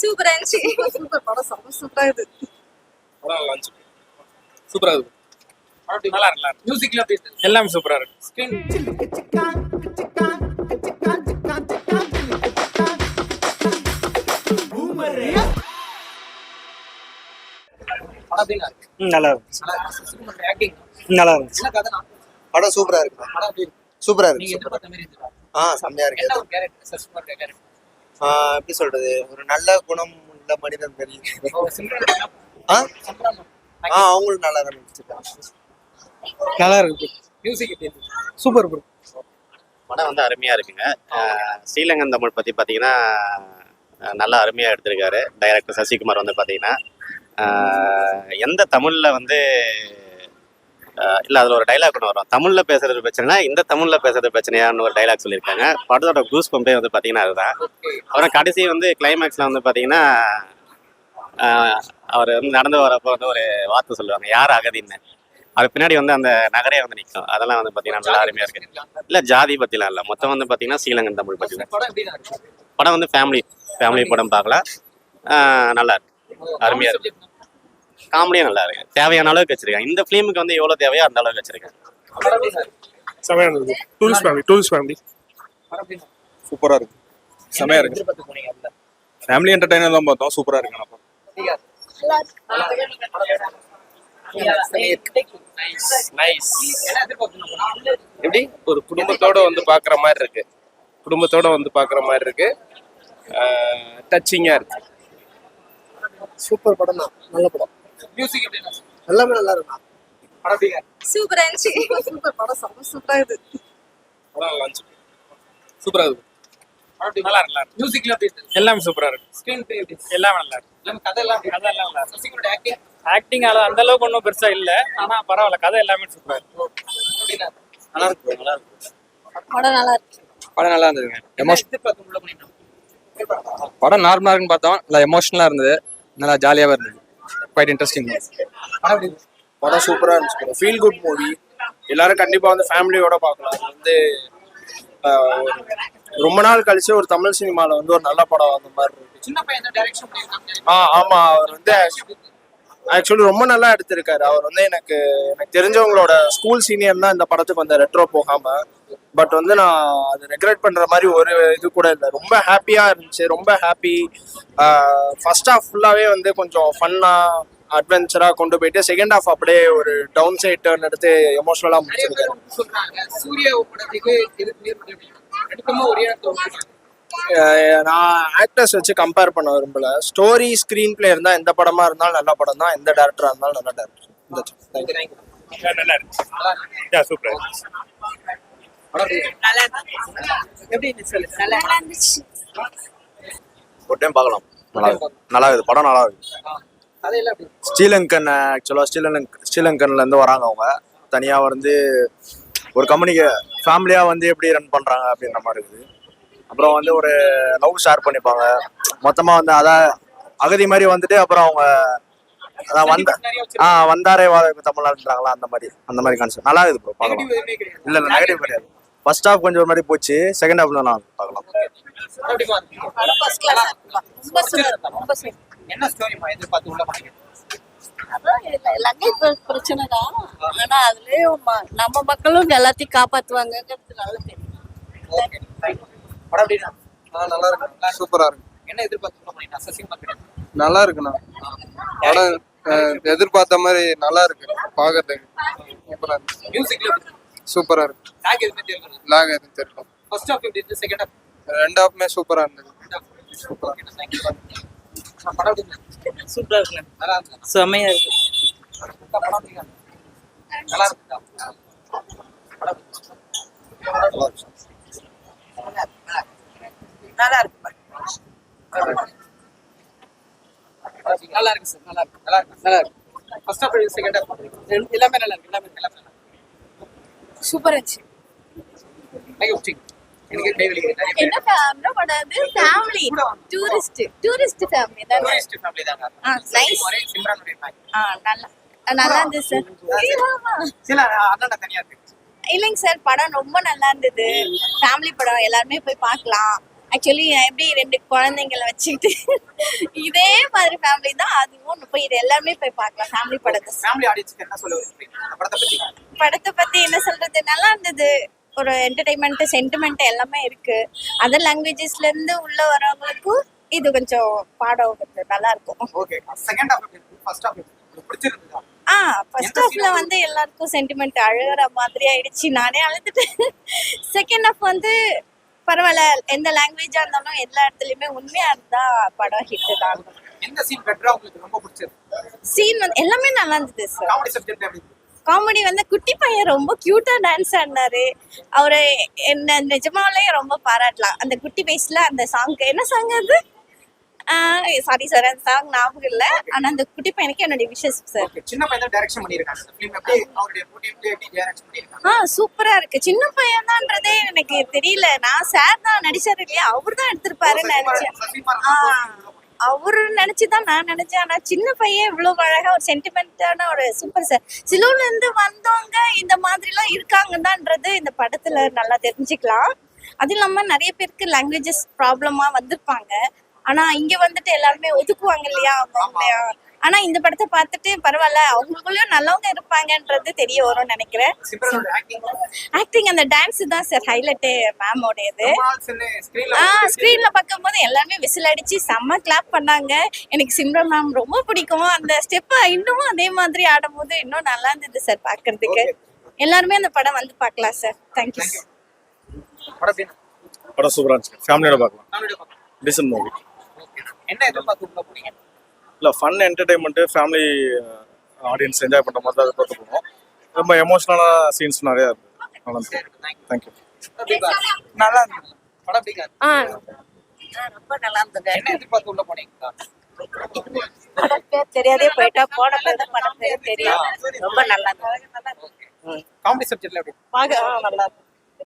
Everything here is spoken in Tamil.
சூப்பரா இருந்துச்சு. சூப்பர் படம் சூப்பரா இது. படம் நல்லா இருந்துச்சு. சூப்பரா இருக்கு. நல்லா இருக்கு. மியூசிக்ல எப்படி இருக்கு? எல்லாம் சூப்பரா இருக்கு. ஸ்கிரீன் நல்லா இருந்துச்சு. நல்லா இருந்துச்சு. படம் சூப்பரா இருக்கு. சூப்பரா இருக்கு. செம்மையா இருக்கு. எப்படி சொல்றது, ஒரு நல்ல குணம் உள்ள மனிதர்கள். அவங்களும் நல்லா தான் நடிச்சிருக்காங்க. நல்லா இருக்கு. மியூசிக் எப்படி இருக்கு? Super bro. படம் வந்து அருமையாக இருக்குங்க. ஸ்ரீலங்கன் தமிழ் பற்றி பார்த்தீங்கன்னா நல்லா அருமையாக எடுத்திருக்காரு டைரக்டர் சசிகுமார். வந்து பார்த்தீங்கன்னா எந்த தமிழில் வந்து இல்லை, அதில் ஒரு டைலாக் ஒன்று வரும், தமிழில் பேசுறது பிரச்சனைனா இந்த தமிழில் பேசுறது பிரச்சனையான்னு ஒரு டைலாக் சொல்லியிருக்காங்க. படத்தோட கூஸ் பம்பே வந்து பார்த்தீங்கன்னா அதுதான். அப்புறம் கடைசி வந்து கிளைமேக்ஸில் வந்து பார்த்தீங்கன்னா அவர் வந்து நடந்து வரப்போ வந்து ஒரு வார்த்தை சொல்லுவாங்க, யார் அகதின்னு. அது பின்னாடி வந்து அந்த நகரே வந்து நிற்கும். அதெல்லாம் வந்து பார்த்தீங்கன்னா நல்லா அருமையாக இருக்கு. இல்லை ஜாதி பற்றிலாம் இல்லை, மொத்தம் வந்து பார்த்தீங்கன்னா ஸ்ரீலங்கன் தமிழ் பற்றி தான். படம் வந்து ஃபேமிலி படம் பார்க்கலாம். நல்லா இருக்கு, அருமையாக இருக்கு. காமெடியாக நல்லா இருக்கு. தேவையான அளவுக்கு வச்சிருக்கேன். இந்த ஃபிலிமுக்கு வந்து எவ்வளோ தேவையோ அந்த அளவுக்கு வச்சிருக்கேன். செமையா இருக்கு. டூரிஸ்ட் ஃபேமிலி சூப்பரா இருக்கு. செமையா இருக்கு. ஃபேமிலி என்டர்டைனர் தான் பார்த்தோம். சூப்பரா இருக்கு. எப்படி ஒரு குடும்பத்தோட வந்து பாக்குற மாதிரி இருக்கு. டச்சிங்கா இருக்கு. சூப்பர் படம் தான். நல்ல படம். மியூசிக் எப்படி எல்லாமே நல்லா இருக்கு. சூப்பரா இருந்துச்சு. சூப்பர் படம் சூப்பரா இது. படம் நல்லா இருந்துச்சு. சூப்பரா இருக்கு. நல்லா இருக்கு. மியூசிக்ல எப்படி இருக்கு? எல்லாம் சூப்பரா இருக்கு. ஸ்கிரீன் பிளே எப்படி இருக்கு? எல்லாம் நல்லா இருக்கு. நம்ம கதை எல்லாம் நல்லா இருக்கு. சசிகுமாரோட ஆக்டிங் அந்த அளவுக்கு ஒன்றும் பெருசா இல்ல, ஆனா பரவாயில்ல, கதை எல்லாமே சூப்பரா இருக்கு. நல்லா இருக்கு. நல்லா இருக்கு. படம் நல்லா இருக்கு. படம் நல்லா இருந்ததுங்க. படம் நார்மலா இருக்குன்னு பார்த்தோம். நல்லா எமோஷனலா இருந்தது. நல்லா ஜாலியாவே இருந்தது. Quite interesting. படம் சூப்பரா இருந்துச்சு. Feel good movie. எல்லாரும் கண்டிப்பா வந்து ஃபேமிலியோட பார்க்கலாம். வந்து ரொம்ப நாள் கழிச்சு ஒரு தமிழ் சினிமால வந்து ஒரு நல்ல படம் அந்த மாதிரி இருக்கு. சின்ன பையன் டைரக்ஷன் பண்ணிருக்காங்க. ஆமா, அவர் வந்து ஆக்சுவலி ரொம்ப நல்லா எடுத்திருக்காரு. அவர் வந்து எனக்கு தெரிஞ்சவங்களோட ஸ்கூல் சீனியர் தான் இந்த படத்துக்கு வந்து ரெட்ரோ போகாம. பட் வந்து நான் அது ரெக்ரெட் பண்ற மாதிரி ஒரு இது கூட இல்லை. ரொம்ப ஹாப்பியா இருந்துச்சு. ரொம்ப ஹாப்பி. ஃபர்ஸ்ட் ஹாஃப் ஃபுல்லாவே வந்து கொஞ்சம் ஃபன்னா அட்வென்ச்சரா கொண்டு போயிட்டு செகண்ட் ஹாஃப் அப்படியே ஒரு டவுன் சைட் டர்ன் எடுத்து எமோஷனலா முடிச்சிருக்காரு. நான் ஆக்டர்ஸ் வச்சு கம்பேர் பண்ண விரும்பல. ஸ்டோரி ஸ்கிரீன் பிளே இருந்தா எந்த படமா இருந்தாலும் நல்ல படம் தான். எந்த டேரக்டரா இருந்தாலும் நல்ல டேரக்டர். நல்லா இருக்கு. சூப்பரா இருந்துச்சு. ஒரு டைம் பார்க்கலாம். நல்லா இருக்குது. படம் நல்லா இருக்கு. ஸ்ரீலங்கன்ல இருந்து வராங்க. அவங்க தனியா வந்து ஒரு கம்பெனிக்கு ஃபேமிலியா வந்து எப்படி ரன் பண்றாங்க அப்படின்ற மாதிரி இருக்குது. அப்புறம் வந்து ஒரு லவ் ஷேர் பண்ணிப்பாங்க. மொத்தமா வந்து அதான் அகதி மாதிரி வந்துட்டு அப்புறம் அவங்க அதான் வந்தாரே தமிழ்நாடுன்றாங்களா, அந்த மாதிரி கான்செப்ட் நல்லா இருக்குது ப்ரோ. பார்க்கலாம். இல்ல நெகட்டிவ் கிடையாது. ஃபர்ஸ்ட் ஹாஃப் கொஞ்சம் ஒரு மாதிரி போச்சு. செகண்ட் ஹாஃப் தான் நான் பார்க்கலாம். என்ன ஸ்டோரிமா எதிர்பார்த்து உள்ள போனீங்க? லங்கை பிரச்சனை தான். ஆனா அதுலயும் நம்ம மக்களும் எல்லாத்தையும் காப்பாத்துவாங்கிறது நல்லா தெரியும். நல்லா இருக்கு. சூப்பரா இருக்கு. என்ன எதிர்பார்த்து உள்ள போனீங்க? சசிகுமார் நல்லா இருக்குண்ணா. படம் எதிர்பார்த்த மாதிரி நல்லா இருக்கு. பாக்கிறதுக்கு சூப்பரா இருக்கு. மியூசிக்ல சூப்பரா இருக்கு. லாக் எதுமே தெரியல. லாக் எதுவும் தெரியல. ஃபர்ஸ்ட் ஹாஃப் எப்படி இருந்துச்சு? Second half? ரெண்டு ஹாஃப்மே சூப்பரா இருந்தது. சூப்பரா சூப்பரா இருக்கு. நல்லா இருக்கு. செமையா இருக்கு. நல்லா இருக்கு. நல்லா இருக்கு. நல்லா இருக்கு சார். நல்லா இருக்கு. ஃபர்ஸ்ட் ஹாஃப் செகண்ட் ஹாஃப் எல்லாமே நல்லா இருக்கு. சூப்பரா இருந்துச்சு. எனக்கு கை வலிக்குது. என்ன ஃபேமிலி படாது, ஃபேமிலி டூரிஸ்ட் ஃபேமிலி தான். டூரிஸ்ட் ஃபேமிலி தான். நைஸ். சிம்ரன் இருக்காங்க. நல்லா இருந்துச்சு சார். சில அண்ணன் தனியா இருக்கு. இல்லைங்க சார், படம் ரொம்ப நல்லா இருந்தது. ஃபேமிலி படம், எல்லாருமே போய் பார்க்கலாம். ஆக்சுவலி எப்படி ரெண்டு குழந்தைங்களை வச்சுக்கிட்டு இதே மாதிரி ஃபேமிலி தான் அதுவும் போய் இது எல்லாமே போய் பார்க்கலாம் ஃபேமிலி படத்தை. ஃபேமிலி ஆடியன்ஸ்க்கு என்ன சொல்ல விரும்புறீங்க இந்த படத்தை பத்தி? படத்தை பத்தி என்ன சொல்றது, நல்லா இருந்தது. ஒரு என்டர்டைன்மெண்ட் சென்டிமெண்ட் எல்லாமே இருக்கு. அதர் லாங்குவேஜஸ்ல இருந்து உள்ள வரவங்களுக்கும் இது கொஞ்சம் பாடம் கொஞ்சம் நல்லா இருக்கும். ஓகே, செகண்ட் ஹாஃப் எப்படி இருக்கு? ஃபர்ஸ்ட் ஹாஃப் உங்களுக்கு பிடிச்சிருந்ததா? ஃபர்ஸ்ட் ஹாஃப்ல வந்து எல்லாருக்கும் சென்டிமெண்ட் அழுகிற மாதிரி ஆயிடுச்சு. நானே அழுதுட்டேன். செகண்ட் ஹாஃப் வந்து பரவாயில்ல, எந்த லாங்குவேஜா இருந்தாலும் எல்லா இடத்துலயுமே உண்மையா இருந்தா படம் ஹிட் தான். எந்த சீன் பெட்டரா உங்களுக்கு ரொம்ப பிடிச்சது? சீன் வந்து எல்லாமே நல்லா இருந்தது சார். காமெடி சப்ஜெக்ட் எப்படி இருக்கு? காமெடி வந்து குட்டி பையன் ரொம்ப கியூட்டா டான்ஸ் ஆடினாரு. அவரு என்ன நிஜமாலே ரொம்ப பாராட்டலாம். அந்த குட்டி வயசுல அந்த சாங், என்ன சாங் அது? சாரி சார், அந்த சாங் ஞாபகம் இல்ல. ஆனா அந்த குட்டி பையனுக்கு என்னுடைய விஷஸ் சார். ஓகே, சின்ன பையன் தான் டைரக்ஷன் பண்ணிருக்காங்க. இந்த ஃபிலிம் எப்படி அவருடைய மோட்டிவ்ல எப்படி டைரக்ஷன் பண்ணிருக்காங்க? சூப்பரா இருக்கு. சின்ன பையன் தான்றதே எனக்கு தெரியல. நான் சார் தான் நடிச்சாரு இல்லையா, அவர் தான் எடுத்திருப்பாருன்னு நினைச்சேன். அவரு நினைச்சுதான் நான் நினைச்சேன். ஆனா சின்ன பையன் இவ்வளவு அழகா ஒரு சென்டிமெண்டான ஒரு சூப்பர் சார். சிலோன்ல இருந்து வந்தவங்க இந்த மாதிரி எல்லாம் இருக்காங்கதான்றது இந்த படத்துல நல்லா தெரிஞ்சுக்கலாம். அது இல்லாம நிறைய பேருக்கு லாங்குவேஜஸ் ப்ராப்ளமா வந்திருப்பாங்க. ஆனா இங்க வந்துட்டு எல்லாருமே ஒதுக்குவாங்க இல்லையா அவங்க. ஆனா இந்த படத்தை பார்த்துட்டு பரவாயில்ல, அவங்களுக்குள்ளயும் நல்லவங்க இருப்பாங்கன்றது தெரிய வரும்னு நினைக்கிறேன். சிம்ரனோட ஆக்டிங் ஆக்டிங், அந்த டான்ஸ் தான் சார் ஹைலைட்டே மேமோடையது. ஸ்கிரீன்ல ஸ்கிரீன்ல பார்க்கும்போது எல்லாருமே விசில் அடிச்சு செம்ம கிளாப் பண்ணாங்க. எனக்கு சிம்ரன் மேம் ரொம்ப பிடிக்கும். அந்த ஸ்டெப் இன்னமும் அதே மாதிரி ஆடும்போது இன்னும் நல்லா இருந்தது சார் பார்க்கிறதுக்கு. எல்லாருமே அந்த படம் வந்து பார்க்கலாம் சார். தேங்க்யூ. படம் சூப்பரா இருந்துச்சு. ஃபேமிலியோட பார்க்கலாம். ஃபேமிலியோட பார்க்கலாம். Decent movie. என்ன எதிர்பார்த்து உள்ள போறீங்க? இல்லை, fun entertainment family audience enjoy பண்ணுற மாதிரி தான் அதை பார்த்து போகணும். ரொம்ப எமோஷ்னலான சீன்ஸ் நிறையா இருக்குது. நல்லா இருந்துச்சு. தேங்க்யூ. நல்லா இருந்தது படம். எப்படி ரொம்ப நல்லா இருந்தது. என்ன எதிர்பார்த்து உள்ள போனீங்க? படம் பேர் தெரியாதே போயிட்டா, போன பேர் தான் படம் பேர் தெரியும். ரொம்ப நல்லா இருந்தது. காமெடி சப்ஜெக்ட்ல எப்படி? பார்க்க நல்லா இருக்கு.